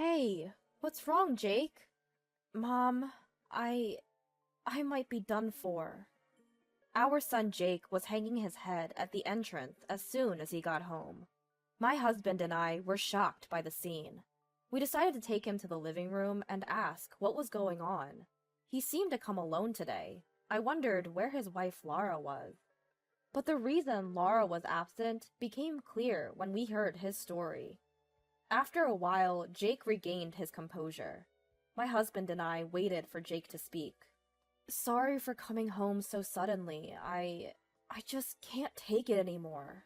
Hey, what's wrong, Jake? Mom, I... I might be done for. Our son Jake was hanging his head at the entrance as soon as he got home. My husband and I were shocked by the scene. We decided to take him to the living room and ask what was going on. He seemed to come alone today. I wondered where his wife Laura was. But the reason Laura was absent became clear when we heard his story. After a while, Jake regained his composure. My husband and I waited for Jake to speak. Sorry for coming home so suddenly. I just can't take it anymore.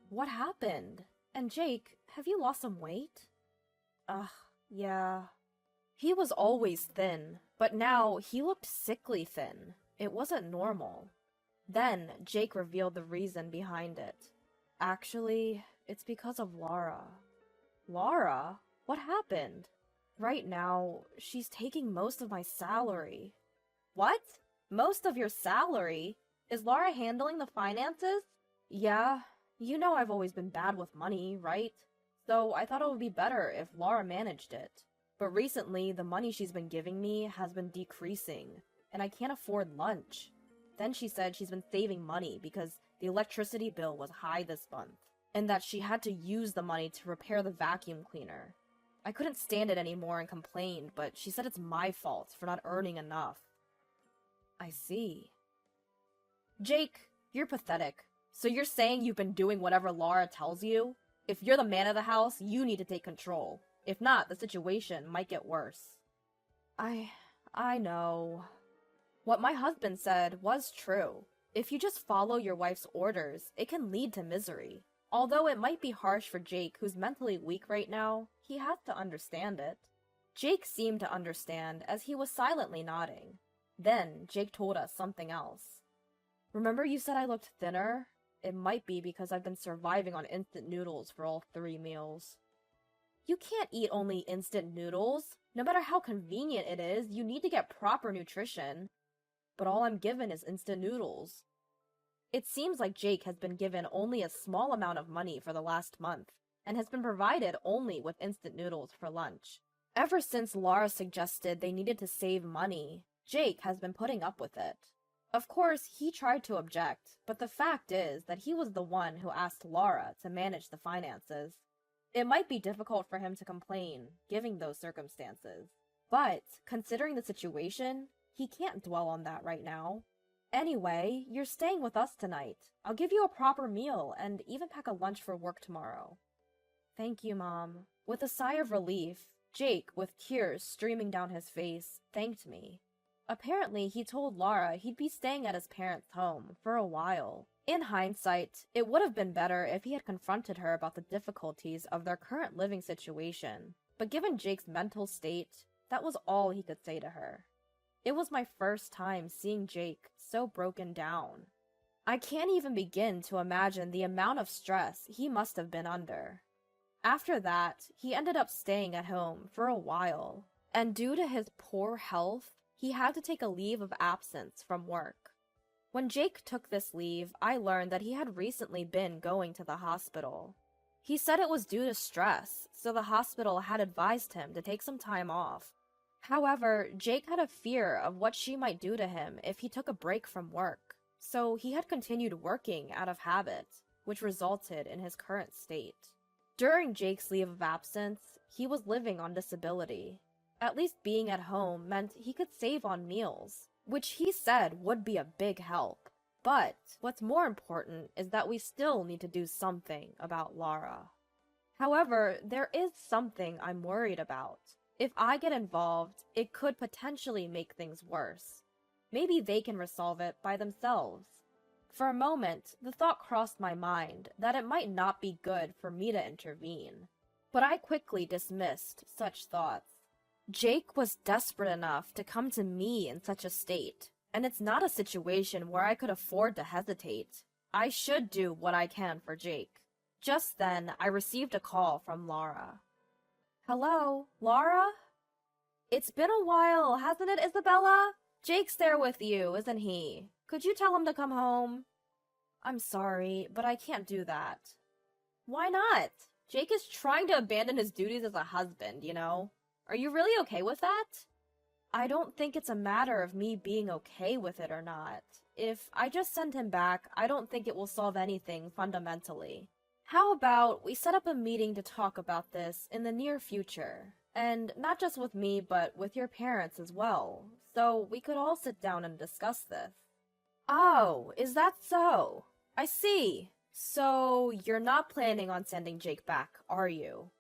What happened? And Jake, have you lost some weight? Yeah. He was always thin, but now he looked sickly thin. It wasn't normal. Then Jake revealed the reason behind it. Actually, it's because of Laura. Laura? What happened? Right now, she's taking most of my salary. What? Most of your salary? Is Laura handling the finances? Yeah, you know I've always been bad with money, right? So I thought it would be better if Laura managed it. But recently, the money she's been giving me has been decreasing, and I can't afford lunch. Then she said she's been saving money because the electricity bill was high this month, and that she had to use the money to repair the vacuum cleaner. I couldn't stand it anymore and complained, but she said it's my fault for not earning enough. I see. Jake, you're pathetic. So you're saying you've been doing whatever Laura tells you? If you're the man of the house, you need to take control. If not, the situation might get worse. I know. What my husband said was true. If you just follow your wife's orders, it can lead to misery. Although it might be harsh for Jake, who's mentally weak right now, he has to understand it. Jake seemed to understand as he was silently nodding. Then Jake told us something else. Remember you said I looked thinner? It might be because I've been surviving on instant noodles for all 3 meals. You can't eat only instant noodles. No matter how convenient it is, you need to get proper nutrition. But all I'm given is instant noodles. It seems like Jake has been given only a small amount of money for the last month, and has been provided only with instant noodles for lunch. Ever since Laura suggested they needed to save money, Jake has been putting up with it. Of course, he tried to object, but the fact is that he was the one who asked Laura to manage the finances. It might be difficult for him to complain, given those circumstances. But, considering the situation, he can't dwell on that right now. Anyway, you're staying with us tonight. I'll give you a proper meal and even pack a lunch for work tomorrow. Thank you, Mom. With a sigh of relief, Jake, with tears streaming down his face, thanked me. Apparently, he told Laura he'd be staying at his parents' home for a while. In hindsight, it would have been better if he had confronted her about the difficulties of their current living situation. But given Jake's mental state, that was all he could say to her. It was my first time seeing Jake so broken down. I can't even begin to imagine the amount of stress he must have been under. After that, he ended up staying at home for a while, and due to his poor health, he had to take a leave of absence from work. When Jake took this leave, I learned that he had recently been going to the hospital. He said it was due to stress, so the hospital had advised him to take some time off. However, Jake had a fear of what she might do to him if he took a break from work, so he had continued working out of habit, which resulted in his current state. During Jake's leave of absence, he was living on disability. At least being at home meant he could save on meals, which he said would be a big help. But what's more important is that we still need to do something about Laura. However, there is something I'm worried about. If I get involved, it could potentially make things worse. Maybe they can resolve it by themselves. For a moment, the thought crossed my mind that it might not be good for me to intervene. But I quickly dismissed such thoughts. Jake was desperate enough to come to me in such a state, and it's not a situation where I could afford to hesitate. I should do what I can for Jake. Just then, I received a call from Laura. Hello, Laura? It's been a while, hasn't it, Isabella? Jake's there with you, isn't he? Could you tell him to come home? I'm sorry, but I can't do that. Why not? Jake is trying to abandon his duties as a husband, you know? Are you really okay with that? I don't think it's a matter of me being okay with it or not. If I just send him back, I don't think it will solve anything fundamentally. How about we set up a meeting to talk about this in the near future? And not just with me, but with your parents as well, so we could all sit down and discuss this. Oh, is that so? I see. So, you're not planning on sending Jake back, are you?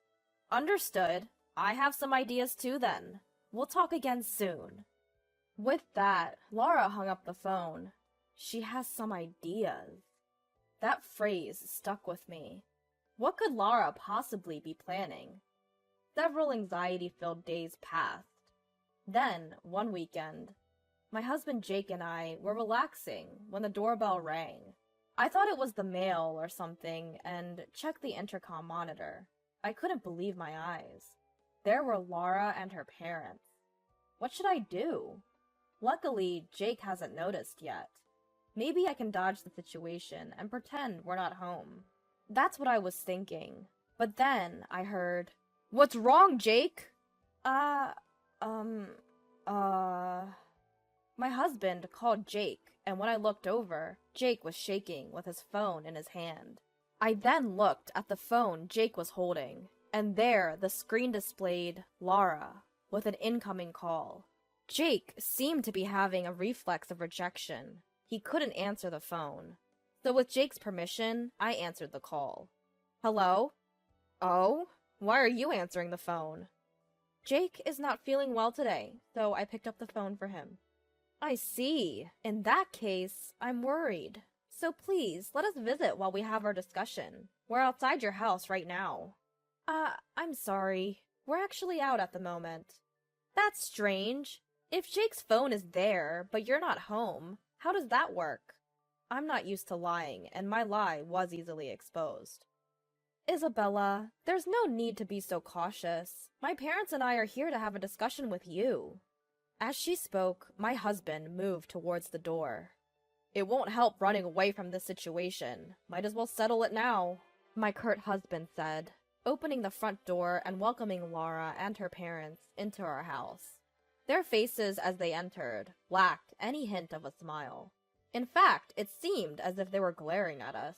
Understood. I have some ideas too then. We'll talk again soon. With that, Laura hung up the phone. She has some ideas. That phrase stuck with me. What could Laura possibly be planning? Several anxiety-filled days passed. Then, one weekend, my husband Jake and I were relaxing when the doorbell rang. I thought it was the mail or something and checked the intercom monitor. I couldn't believe my eyes. There were Laura and her parents. What should I do? Luckily, Jake hasn't noticed yet. Maybe I can dodge the situation and pretend we're not home. That's what I was thinking. But then I heard, "What's wrong, Jake?" My husband called Jake, and when I looked over, Jake was shaking with his phone in his hand. I then looked at the phone Jake was holding, and there the screen displayed Laura with an incoming call. Jake seemed to be having a reflex of rejection. He couldn't answer the phone. So with Jake's permission, I answered the call. Hello? Oh? Why are you answering the phone? Jake is not feeling well today, so I picked up the phone for him. I see. In that case, I'm worried. So please, let us visit while we have our discussion. We're outside your house right now. I'm sorry. We're actually out at the moment. That's strange. If Jake's phone is there, but you're not home, how does that work? I'm not used to lying, and my lie was easily exposed. Isabella, there's no need to be so cautious. My parents and I are here to have a discussion with you. As she spoke, my husband moved towards the door. It won't help running away from this situation. Might as well settle it now, my curt husband said, opening the front door and welcoming Laura and her parents into our house. Their faces as they entered lacked any hint of a smile. In fact, it seemed as if they were glaring at us.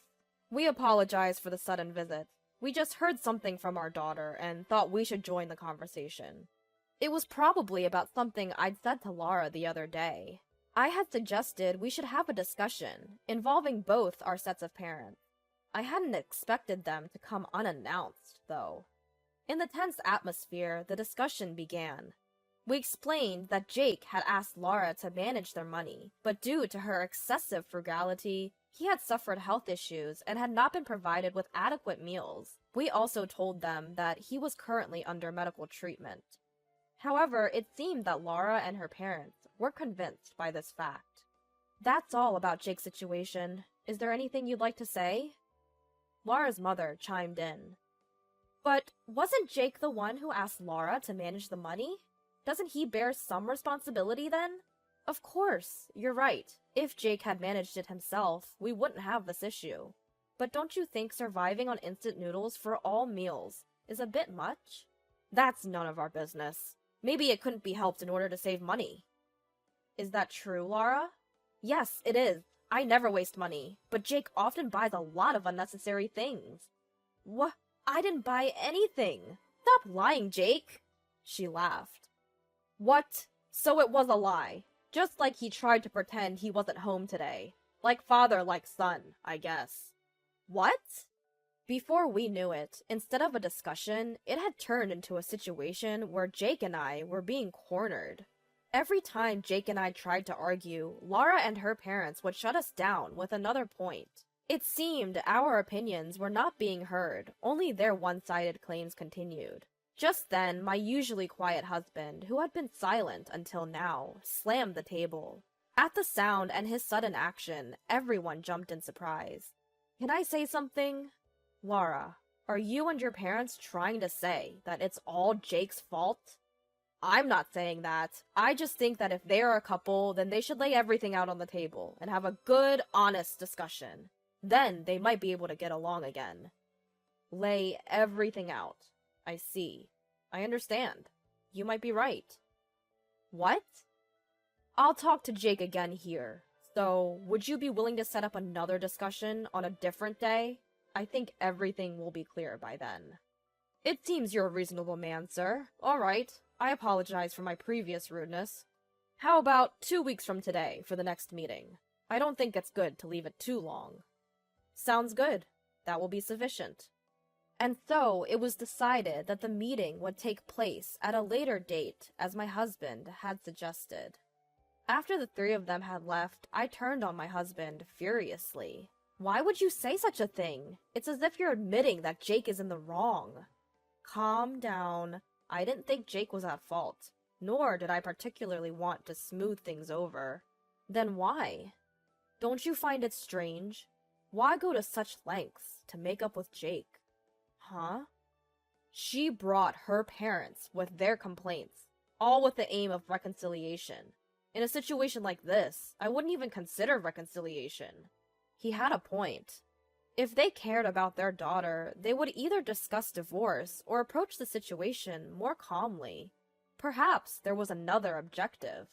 We apologize for the sudden visit. We just heard something from our daughter and thought we should join the conversation. It was probably about something I'd said to Laura the other day. I had suggested we should have a discussion involving both our sets of parents. I hadn't expected them to come unannounced, though. In the tense atmosphere, the discussion began. We explained that Jake had asked Laura to manage their money, but due to her excessive frugality, he had suffered health issues and had not been provided with adequate meals. We also told them that he was currently under medical treatment. However, it seemed that Laura and her parents were convinced by this fact. That's all about Jake's situation. Is there anything you'd like to say? Laura's mother chimed in. But wasn't Jake the one who asked Laura to manage the money? Doesn't he bear some responsibility then? Of course, you're right. If Jake had managed it himself, we wouldn't have this issue. But don't you think surviving on instant noodles for all meals is a bit much? That's none of our business. Maybe it couldn't be helped in order to save money. Is that true, Laura? Yes, it is. I never waste money, but Jake often buys a lot of unnecessary things. What? I didn't buy anything. Stop lying, Jake. She laughed. What? So it was a lie. Just like he tried to pretend he wasn't home today. Like father, like son, I guess. What? Before we knew it, instead of a discussion, it had turned into a situation where Jake and I were being cornered. Every time Jake and I tried to argue, Laura and her parents would shut us down with another point. It seemed our opinions were not being heard, only their one-sided claims continued. Just then, my usually quiet husband, who had been silent until now, slammed the table. At the sound and his sudden action, everyone jumped in surprise. Can I say something? Laura, are you and your parents trying to say that it's all Jake's fault? I'm not saying that. I just think that if they are a couple, then they should lay everything out on the table and have a good, honest discussion. Then they might be able to get along again. Lay everything out. I see. I understand. You might be right. What? I'll talk to Jake again here. So, would you be willing to set up another discussion on a different day? I think everything will be clear by then. It seems you're a reasonable man, sir. All right. I apologize for my previous rudeness. How about 2 weeks from today for the next meeting? I don't think it's good to leave it too long. Sounds good. That will be sufficient. And so it was decided that the meeting would take place at a later date, as my husband had suggested. After the three of them had left, I turned on my husband furiously. Why would you say such a thing? It's as if you're admitting that Jake is in the wrong. Calm down. I didn't think Jake was at fault, nor did I particularly want to smooth things over. Then why? Don't you find it strange? Why go to such lengths to make up with Jake? Huh? She brought her parents with their complaints, all with the aim of reconciliation. In a situation like this, I wouldn't even consider reconciliation. He had a point. If they cared about their daughter, they would either discuss divorce or approach the situation more calmly. Perhaps there was another objective.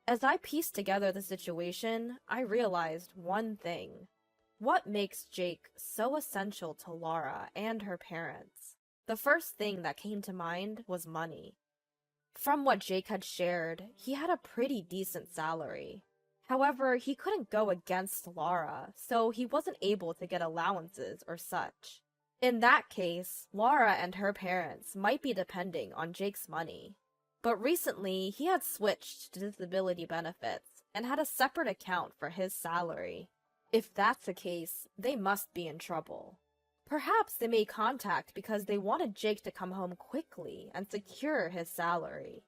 As I pieced together the situation, I realized one thing. What makes Jake so essential to Laura and her parents? The first thing that came to mind was money. From what Jake had shared, he had a pretty decent salary. However, he couldn't go against Laura, so he wasn't able to get allowances or such. In that case, Laura and her parents might be depending on Jake's money. But recently, he had switched to disability benefits and had a separate account for his salary. If that's the case, they must be in trouble. Perhaps they made contact because they wanted Jake to come home quickly and secure his salary.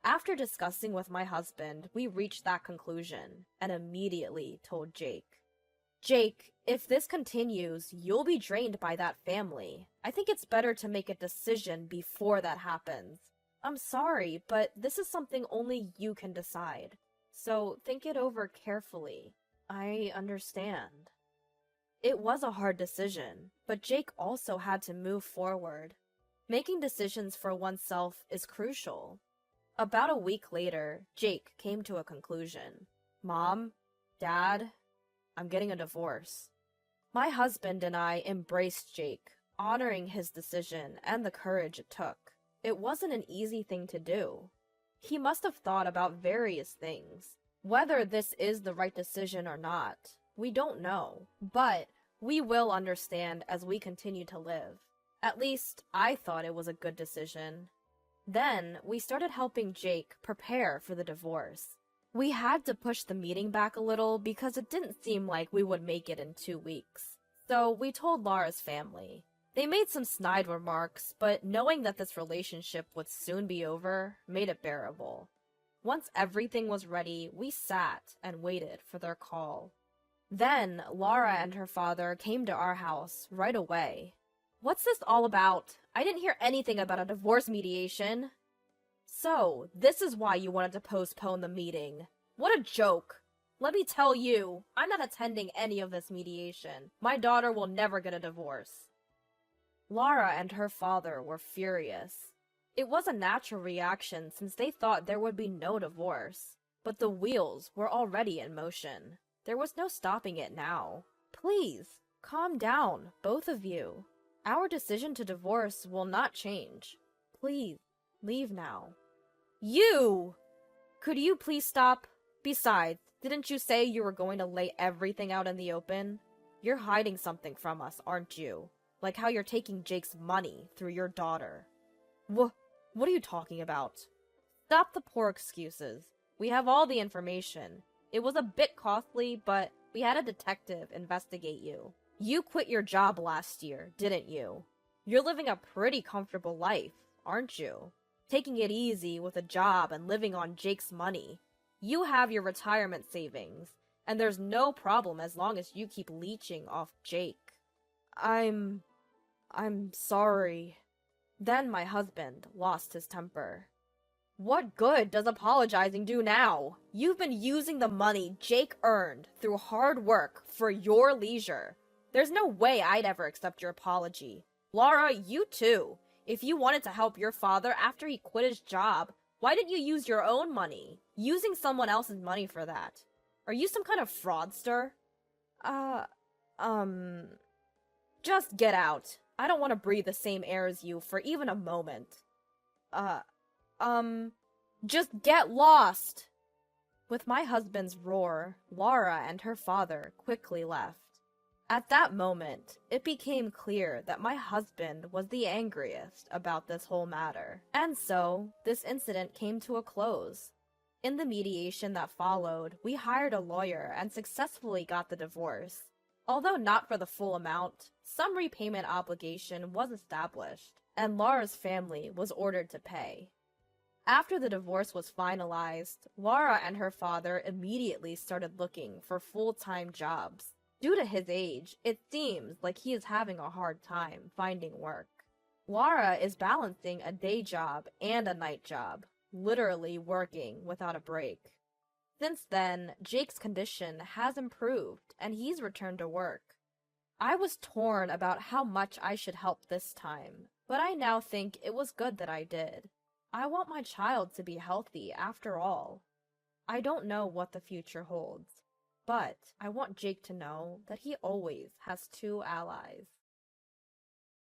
After discussing with my husband, we reached that conclusion and immediately told Jake. Jake, if this continues, you'll be drained by that family. I think it's better to make a decision before that happens. I'm sorry, but this is something only you can decide. So think it over carefully. I understand. It was a hard decision, but Jake also had to move forward. Making decisions for oneself is crucial. About a week later, Jake came to a conclusion. Mom, Dad, I'm getting a divorce. My husband and I embraced Jake, honoring his decision and the courage it took. It wasn't an easy thing to do. He must have thought about various things. Whether this is the right decision or not, we don't know, but we will understand as we continue to live. At least, I thought it was a good decision. Then, we started helping Jake prepare for the divorce. We had to push the meeting back a little because it didn't seem like we would make it in 2 weeks. So, we told Laura's family. They made some snide remarks, but knowing that this relationship would soon be over made it bearable. Once everything was ready, we sat and waited for their call. Then, Laura and her father came to our house right away. What's this all about? I didn't hear anything about a divorce mediation. So, this is why you wanted to postpone the meeting. What a joke. Let me tell you, I'm not attending any of this mediation. My daughter will never get a divorce. Laura and her father were furious. It was a natural reaction since they thought there would be no divorce. But the wheels were already in motion. There was no stopping it now. Please, calm down, both of you. Our decision to divorce will not change. Please, leave now. You! Could you please stop? Besides, didn't you say you were going to lay everything out in the open? You're hiding something from us, aren't you? Like how you're taking Jake's money through your daughter. What are you talking about? Stop the poor excuses. We have all the information. It was a bit costly, but we had a detective investigate you. You quit your job last year, didn't you? You're living a pretty comfortable life, aren't you? Taking it easy with a job and living on Jake's money. You have your retirement savings, and there's no problem as long as you keep leeching off Jake. I'm sorry. Then my husband lost his temper. What good does apologizing do now? You've been using the money Jake earned through hard work for your leisure. There's no way I'd ever accept your apology. Laura, you too. If you wanted to help your father after he quit his job, why didn't you use your own money? Using someone else's money for that. Are you some kind of fraudster? Uh, um... Just get out. I don't want to breathe the same air as you for even a moment. Uh, just get lost! With my husband's roar, Laura and her father quickly left. At that moment, it became clear that my husband was the angriest about this whole matter. And so, this incident came to a close. In the mediation that followed, we hired a lawyer and successfully got the divorce. Although not for the full amount, some repayment obligation was established, and Laura's family was ordered to pay. After the divorce was finalized, Laura and her father immediately started looking for full-time jobs. Due to his age, it seems like he is having a hard time finding work. Laura is balancing a day job and a night job, literally working without a break. Since then, Jake's condition has improved and he's returned to work. I was torn about how much I should help this time, but I now think it was good that I did. I want my child to be healthy after all. I don't know what the future holds, but I want Jake to know that he always has two allies.